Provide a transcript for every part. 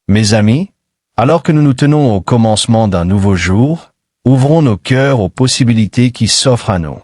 Mes amis, alors que nous nous tenons au commencement d'un nouveau jour, ouvrons nos cœurs aux possibilités qui s'offrent à nous.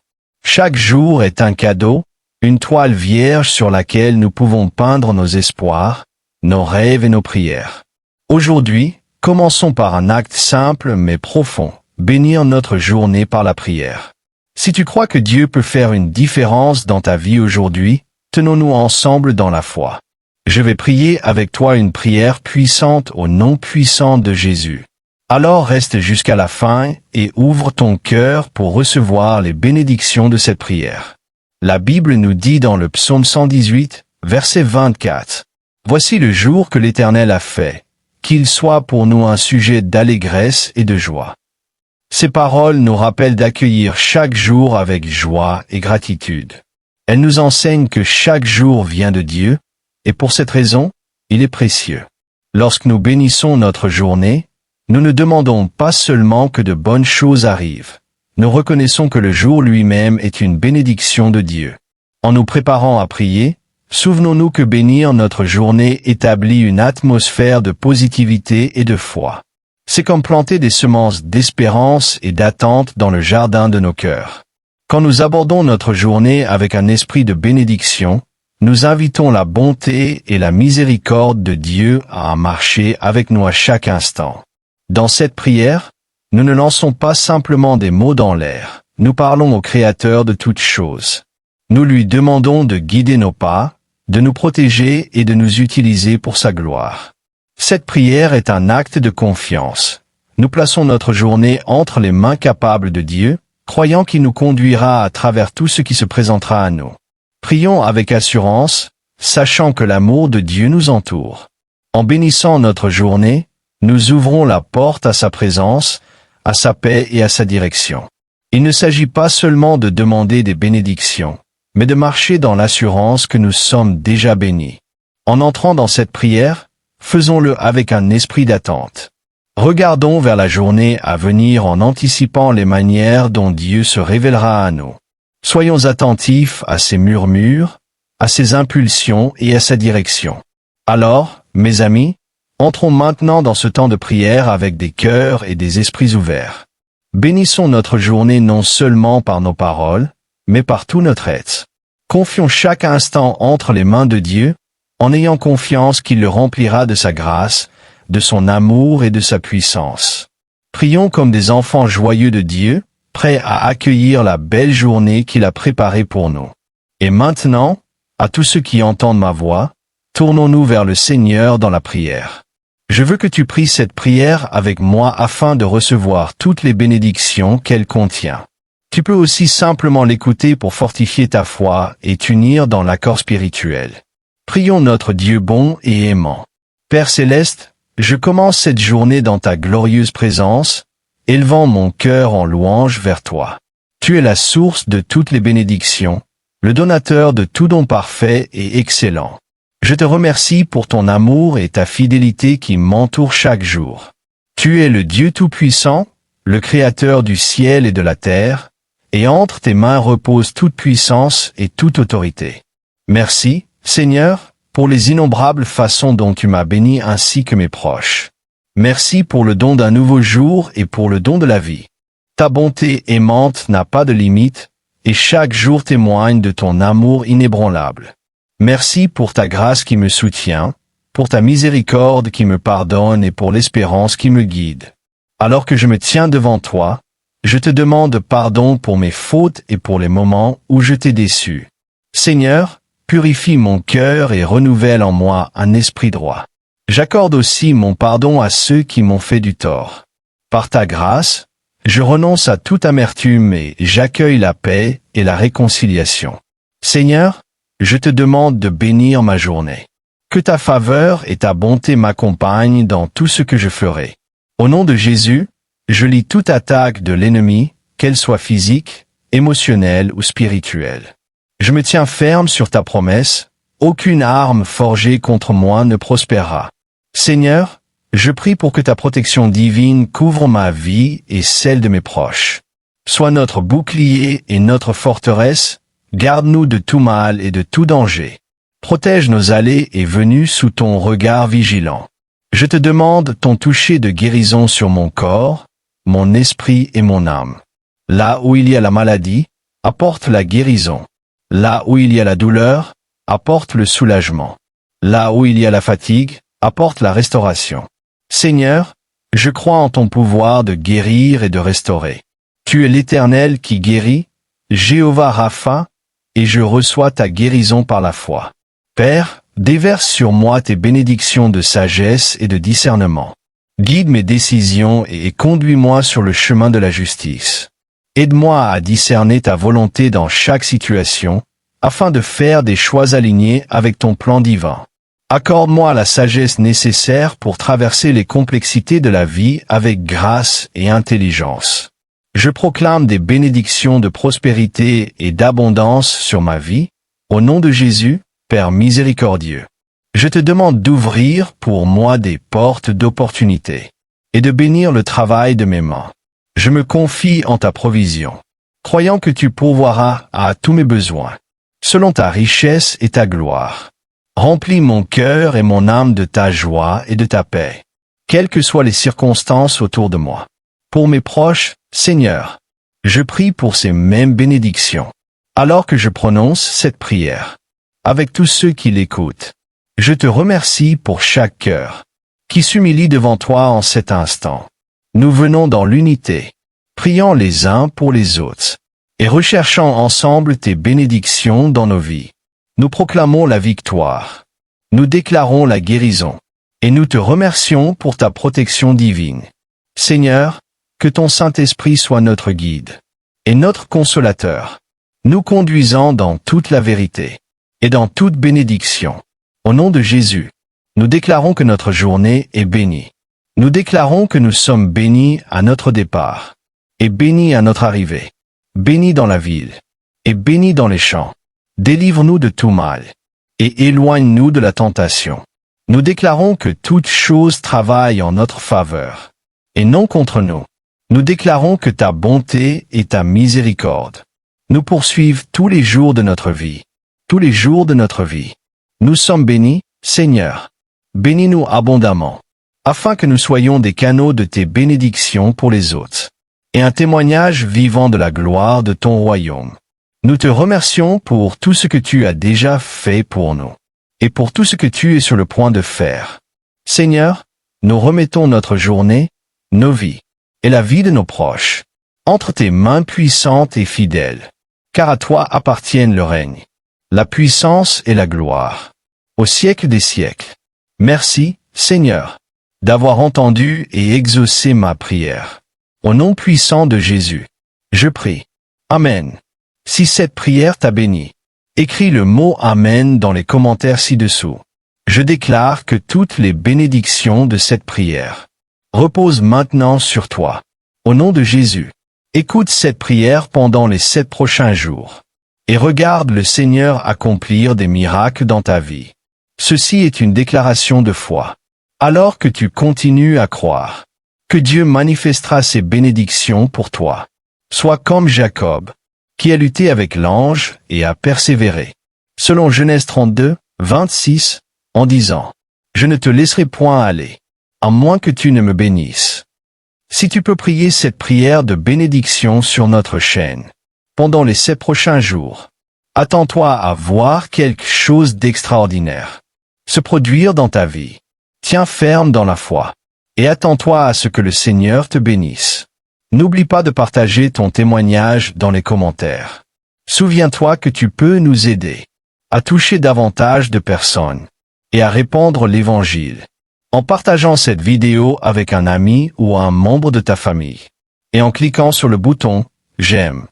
Chaque jour est un cadeau, une toile vierge sur laquelle nous pouvons peindre nos espoirs, nos rêves et nos prières. Aujourd'hui, commençons par un acte simple mais profond, bénir notre journée par la prière. Si tu crois que Dieu peut faire une différence dans ta vie aujourd'hui, tenons-nous ensemble dans la foi. Je vais prier avec toi une prière puissante au nom puissant de Jésus. Alors reste jusqu'à la fin et ouvre ton cœur pour recevoir les bénédictions de cette prière. La Bible nous dit dans le psaume 118, verset 24, « Voici le jour que l'Éternel a fait, qu'il soit pour nous un sujet d'allégresse et de joie. » Ces paroles nous rappellent d'accueillir chaque jour avec joie et gratitude. Elles nous enseignent que chaque jour vient de Dieu, et pour cette raison, il est précieux. Lorsque nous bénissons notre journée, nous ne demandons pas seulement que de bonnes choses arrivent. Nous reconnaissons que le jour lui-même est une bénédiction de Dieu. En nous préparant à prier, souvenons-nous que bénir notre journée établit une atmosphère de positivité et de foi. C'est comme planter des semences d'espérance et d'attente dans le jardin de nos cœurs. Quand nous abordons notre journée avec un esprit de bénédiction, nous invitons la bonté et la miséricorde de Dieu à marcher avec nous à chaque instant. Dans cette prière, nous ne lançons pas simplement des mots dans l'air, nous parlons au Créateur de toutes choses. Nous lui demandons de guider nos pas, de nous protéger et de nous utiliser pour sa gloire. Cette prière est un acte de confiance. Nous plaçons notre journée entre les mains capables de Dieu, croyant qu'il nous conduira à travers tout ce qui se présentera à nous. Prions avec assurance, sachant que l'amour de Dieu nous entoure. En bénissant notre journée, nous ouvrons la porte à sa présence, à sa paix et à sa direction. Il ne s'agit pas seulement de demander des bénédictions, mais de marcher dans l'assurance que nous sommes déjà bénis. En entrant dans cette prière, faisons-le avec un esprit d'attente. Regardons vers la journée à venir en anticipant les manières dont Dieu se révélera à nous. Soyons attentifs à ses murmures, à ses impulsions et à sa direction. Alors, mes amis, entrons maintenant dans ce temps de prière avec des cœurs et des esprits ouverts. Bénissons notre journée non seulement par nos paroles, mais par tout notre être. Confions chaque instant entre les mains de Dieu, en ayant confiance qu'il le remplira de sa grâce, de son amour et de sa puissance. Prions comme des enfants joyeux de Dieu, prêts à accueillir la belle journée qu'il a préparée pour nous. Et maintenant, à tous ceux qui entendent ma voix, tournons-nous vers le Seigneur dans la prière. Je veux que tu pries cette prière avec moi afin de recevoir toutes les bénédictions qu'elle contient. Tu peux aussi simplement l'écouter pour fortifier ta foi et t'unir dans l'accord spirituel. Prions notre Dieu bon et aimant. Père céleste, je commence cette journée dans ta glorieuse présence, élevant mon cœur en louange vers toi. Tu es la source de toutes les bénédictions, le donateur de tout don parfait et excellent. Je te remercie pour ton amour et ta fidélité qui m'entourent chaque jour. Tu es le Dieu Tout-Puissant, le Créateur du ciel et de la terre, et entre tes mains repose toute puissance et toute autorité. Merci, Seigneur, pour les innombrables façons dont tu m'as béni ainsi que mes proches. Merci pour le don d'un nouveau jour et pour le don de la vie. Ta bonté aimante n'a pas de limite, et chaque jour témoigne de ton amour inébranlable. Merci pour ta grâce qui me soutient, pour ta miséricorde qui me pardonne et pour l'espérance qui me guide. Alors que je me tiens devant toi, je te demande pardon pour mes fautes et pour les moments où je t'ai déçu. Seigneur, purifie mon cœur et renouvelle en moi un esprit droit. J'accorde aussi mon pardon à ceux qui m'ont fait du tort. Par ta grâce, je renonce à toute amertume et j'accueille la paix et la réconciliation. Seigneur, je te demande de bénir ma journée. Que ta faveur et ta bonté m'accompagnent dans tout ce que je ferai. Au nom de Jésus, je lis toute attaque de l'ennemi, qu'elle soit physique, émotionnelle ou spirituelle. Je me tiens ferme sur ta promesse, aucune arme forgée contre moi ne prospérera. Seigneur, je prie pour que ta protection divine couvre ma vie et celle de mes proches. Sois notre bouclier et notre forteresse, garde-nous de tout mal et de tout danger. Protège nos allées et venues sous ton regard vigilant. Je te demande ton toucher de guérison sur mon corps, mon esprit et mon âme. Là où il y a la maladie, apporte la guérison. Là où il y a la douleur, apporte le soulagement. Là où il y a la fatigue, apporte la restauration. Seigneur, je crois en ton pouvoir de guérir et de restaurer. Tu es l'Éternel qui guérit, Jéhovah Rapha, et je reçois ta guérison par la foi. Père, déverse sur moi tes bénédictions de sagesse et de discernement. Guide mes décisions et conduis-moi sur le chemin de la justice. Aide-moi à discerner ta volonté dans chaque situation, afin de faire des choix alignés avec ton plan divin. Accorde-moi la sagesse nécessaire pour traverser les complexités de la vie avec grâce et intelligence. Je proclame des bénédictions de prospérité et d'abondance sur ma vie, au nom de Jésus, Père miséricordieux. Je te demande d'ouvrir pour moi des portes d'opportunité et de bénir le travail de mes mains. Je me confie en ta provision, croyant que tu pourvoiras à tous mes besoins, selon ta richesse et ta gloire. Remplis mon cœur et mon âme de ta joie et de ta paix, quelles que soient les circonstances autour de moi. Pour mes proches, Seigneur, je prie pour ces mêmes bénédictions, alors que je prononce cette prière. Avec tous ceux qui l'écoutent, je te remercie pour chaque cœur qui s'humilie devant toi en cet instant. Nous venons dans l'unité, priant les uns pour les autres, et recherchant ensemble tes bénédictions dans nos vies. Nous proclamons la victoire, nous déclarons la guérison, et nous te remercions pour ta protection divine. Seigneur, que ton Saint-Esprit soit notre guide et notre consolateur, nous conduisant dans toute la vérité et dans toute bénédiction. Au nom de Jésus, nous déclarons que notre journée est bénie. Nous déclarons que nous sommes bénis à notre départ, et bénis à notre arrivée, bénis dans la ville, et bénis dans les champs. Délivre-nous de tout mal, et éloigne-nous de la tentation. Nous déclarons que toute chose travaille en notre faveur, et non contre nous. Nous déclarons que ta bonté et ta miséricorde nous poursuivent tous les jours de notre vie. Tous les jours de notre vie. Nous sommes bénis, Seigneur. Bénis-nous abondamment, afin que nous soyons des canaux de tes bénédictions pour les autres, et un témoignage vivant de la gloire de ton royaume. Nous te remercions pour tout ce que tu as déjà fait pour nous, et pour tout ce que tu es sur le point de faire. Seigneur, nous remettons notre journée, nos vies, et la vie de nos proches, entre tes mains puissantes et fidèles, car à toi appartiennent le règne, la puissance et la gloire, au siècle des siècles. Merci, Seigneur, d'avoir entendu et exaucé ma prière. Au nom puissant de Jésus, je prie. Amen. Si cette prière t'a béni, écris le mot Amen dans les commentaires ci-dessous. Je déclare que toutes les bénédictions de cette prière reposent maintenant sur toi. Au nom de Jésus, écoute cette prière pendant les 7 prochains jours, et regarde le Seigneur accomplir des miracles dans ta vie. Ceci est une déclaration de foi. Alors que tu continues à croire que Dieu manifestera ses bénédictions pour toi. Sois comme Jacob, qui a lutté avec l'ange et a persévéré. Selon Genèse 32, 26, en disant, « Je ne te laisserai point aller, à moins que tu ne me bénisses. » Si tu peux prier cette prière de bénédiction sur notre chaîne, pendant les 7 prochains jours, attends-toi à voir quelque chose d'extraordinaire se produire dans ta vie. Tiens ferme dans la foi, et attends-toi à ce que le Seigneur te bénisse. N'oublie pas de partager ton témoignage dans les commentaires. Souviens-toi que tu peux nous aider à toucher davantage de personnes et à répandre l'Évangile en partageant cette vidéo avec un ami ou un membre de ta famille et en cliquant sur le bouton « J'aime ».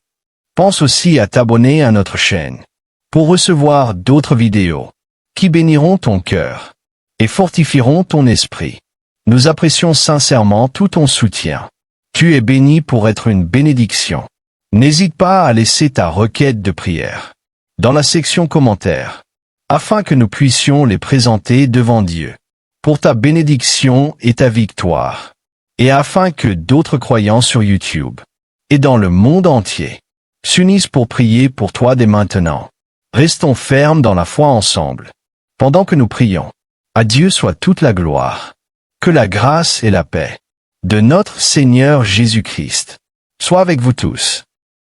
Pense aussi à t'abonner à notre chaîne pour recevoir d'autres vidéos qui béniront ton cœur et fortifieront ton esprit. Nous apprécions sincèrement tout ton soutien. Tu es béni pour être une bénédiction. N'hésite pas à laisser ta requête de prière dans la section commentaires, afin que nous puissions les présenter devant Dieu, pour ta bénédiction et ta victoire, et afin que d'autres croyants sur YouTube et dans le monde entier s'unissent pour prier pour toi dès maintenant. Restons fermes dans la foi ensemble, pendant que nous prions. À Dieu soit toute la gloire. Que la grâce et la paix de notre Seigneur Jésus-Christ soient avec vous tous.